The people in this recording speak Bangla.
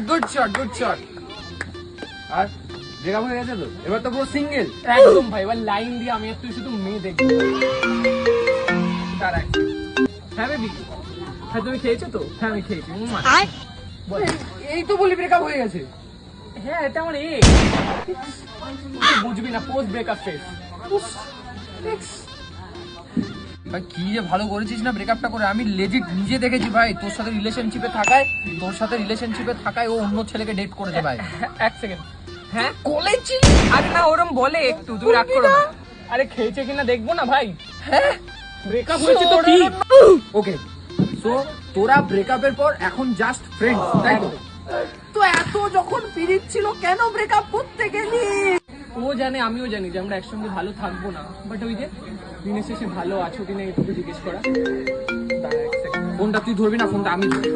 Good shot. আর ব্রেকআপ হয়ে গেছে তো, এবার তো পুরো সিঙ্গেল। একদম ভাই, এবার লাইন দিয়ে আমি আর তুই শুধু মেয়ে দেখবো। হ্যাঁ বেবি, হ্যাঁ তুমি খেয়েছো তো? হ্যাঁ আমি খেয়েছি। বল। এই তো বলি ব্রেকআপ হয়ে গেছে। হ্যাঁ এটা আমার বুঝবি না, পোস্ট ব্রেকআপ ফেস। ভাই কি যে ভালো করেছিস না ব্রেকআপটা করে, আমি লেজিট নিজে দেখেছি ভাই তোর সাথে রিলেশনশিপে থাকায় ও অন্য ছেলেকে ডেট করেছে ভাই। এক সেকেন্ড। হ্যাঁ কলেজ ছিল। আরে না, ওরম বলে একটু, তুমি রাগ করো না। আরে খেয়েছে কিনা দেখবো না ভাই। হ্যাঁ ব্রেকআপ হয়েছে তো কি? ওকে, সো তোরা ব্রেকআপের পর এখন জাস্ট ফ্রেন্ডস, তাই তো? তো এত যখন পিরিত ছিল কেন ব্রেকআপ করতে গেলি? ও জানে, আমিও জানি যে আমরা একসঙ্গে ভালো থাকবো না, বাট ওই যে দিনের শেষে ভালো আছো কিনা একটু জিজ্ঞেস করা। দাঁড়া এক সেকেন্ড। ফোনটা তুই ধরবি না, ফোনটা আমি ধরবি।